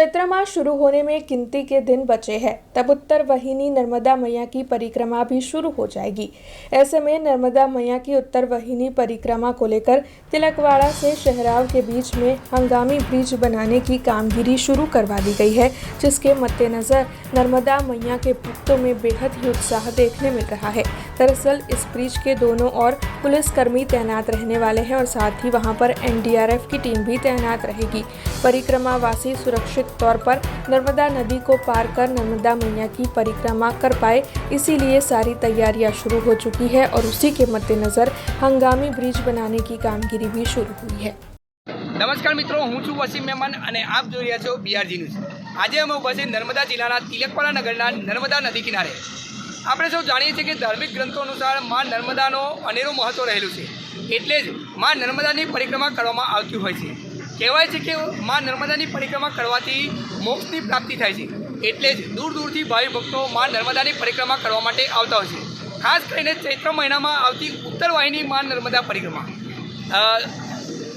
चैत्र माह शुरू होने में गिनती के दिन बचे हैं, तब उत्तर वाहिनी नर्मदा मैया की परिक्रमा भी शुरू हो जाएगी। ऐसे में नर्मदा मैया की उत्तर वाहिनी परिक्रमा को लेकर तिलकवाड़ा से शहराव के बीच में हंगामी ब्रिज बनाने की कामगिरी शुरू करवा दी गई है, जिसके मद्देनजर नर्मदा मैया के भक्तों में बेहद ही उत्साह देखने मिल रहा है। दरअसल इस ब्रिज के दोनों ओर पुलिसकर्मी तैनात रहने वाले हैं और साथ ही वहां पर एनडीआरएफ की टीम भी तैनात रहेगी। परिक्रमावासी सुरक्षित तौर पर नर्मदा नदी को पार कर नर्मदा मैया की परिक्रमा कर पाए, इसीलिए सारी तैयारियां शुरू हो चुकी है और उसी के मद्देनजर हंगामी ब्रिज बनाने की कामगिरी भी शुरू हुई है। नमस्कार मित्रों, हूँ छूं वसीम मेहमान અને આપ જોઈ રહ્યા છો બીઆરજી ન્યૂઝ। આજે અમે ઉભા છે નર્મદા જિલ્લાના તિલકવાડા નગરના નર્મદા નદી કિનારે। આપણે સૌ જાણીએ છીએ કે ધાર્મિક ગ્રંથો અનુસાર માં નર્મદાનો અનેરું મહત્વ રહેલું છે, એટલે જ માં નર્મદાની પરિક્રમા કરવામાં આવતી હોય છે। કહેવાય છે કે માં નર્મદાની પરિક્રમા કરવાથી મોક્ષની પ્રાપ્તિ થાય છે, એટલે જ દૂર દૂરથી ભાવિ ભક્તો માં નર્મદાની પરિક્રમા કરવા માટે આવતા હોય છે। ખાસ કરીને ચૈત્ર મહિનામાં આવતી ઉત્તર વાહિની માં નર્મદા પરિક્રમા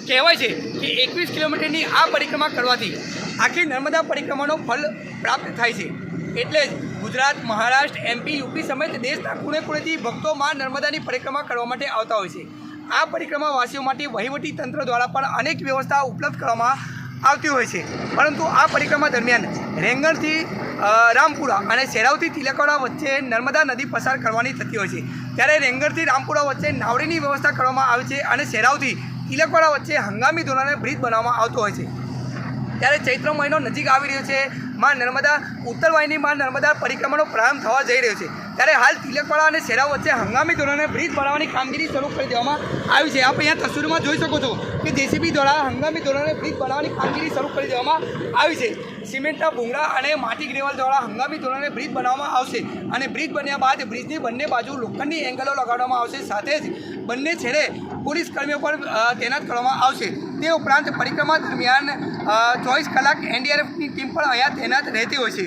કહેવાય છે કે 21 કિલોમીટરની આ પરિક્રમા કરવાથી આખી નર્મદા પરિક્રમાનો ફળ પ્રાપ્ત થાય છે। એટલે જ ગુજરાત, મહારાષ્ટ્ર, એમપી, યુપી સમેત દેશના ખૂણે ખૂણેથી ભક્તો માં નર્મદાની પરિક્રમા કરવા માટે આવતા હોય છે। આ પરિક્રમાવાસીઓ માટે વહીવટી તંત્ર દ્વારા પણ અનેક વ્યવસ્થા ઉપલબ્ધ કરવામાં આવતી હોય છે, પરંતુ આ પરિક્રમા દરમિયાન રેંગણથી રામપુરા અને શેરાવથી તિલકવાડા વચ્ચે નર્મદા નદી પસાર કરવાની થતી હોય છે। ત્યારે રેંગણથી રામપુરા વચ્ચે નાવડીની વ્યવસ્થા કરવામાં આવે છે અને શેરાવથી તિલકવાડા વચ્ચે હંગામી ધોરણે બ્રિજ બનાવવામાં આવતો હોય છે। ત્યારે ચૈત્ર મહિનો નજીક આવી રહ્યો છે, માં નર્મદા ઉત્તર વાહિની માં નર્મદા પરિક્રમાનો પ્રારંભ થવા જઈ રહ્યો છે। ત્યારે હાલ તિલકવાડા અને શેરાવ વચ્ચે હંગામી ધોરણે બ્રિજ બનાવવાની કામગીરી શરૂ કરી દેવામાં આવી છે। આપ અહીંયા તસવીરમાં જોઈ શકો છો કે જેસીબી દ્વારા હંગામી ધોરણે બ્રિજ બનાવવાની કામગીરી શરૂ કરી દેવામાં આવી છે। સિમેન્ટના ભૂંગળા અને માટી ગ્રેવલ દ્વારા હંગામી ધોરણે બ્રિજ બનાવવામાં આવશે અને બ્રિજ બન્યા બાદ બ્રિજની બંને બાજુ લોખંડની એંગલો લગાડવામાં આવશે, સાથે જ બંને છેડે પોલીસ કર્મીઓ પણ તૈનાત કરવામાં આવશે। તે ઉપરાંત પરિક્રમા દરમિયાન 24 કલાક એનડીઆરએફની ટીમ પણ અહીંયા તૈનાત રહેતી હોય છે,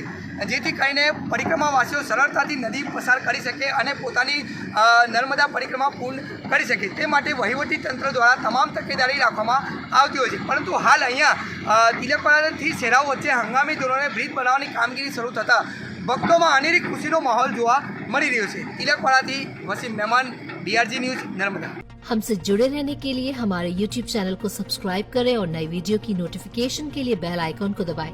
જેથી કરીને પરિક્રમાવાસીઓ સરળતાથી નદી પસાર કરી શકે અને પોતાની નર્મદા પરિક્રમા પૂર્ણ કરી શકે, તે માટે વહીવટી તંત્ર દ્વારા તમામ તકેદારી રાખવામાં આવતી હોય છે। પરંતુ હાલ અહીંયા તિલકવાડાથી શેરાવ વચ્ચે હંગામી ધોરણે બ્રિજ બનાવવાની કામગીરી શરૂ થતાં ભક્તોમાં અનેરી ખુશીનો માહોલ જોવા મળી રહ્યો છે। તિલકવાડાથી વસીમ મહેમાન, બીઆરજી ન્યૂઝ, नर्मदा। हमसे जुड़े रहने के लिए हमारे YouTube चैनल को सब्सक्राइब करें और नई वीडियो की नोटिफिकेशन के लिए बेल आइकॉन को दबाएं।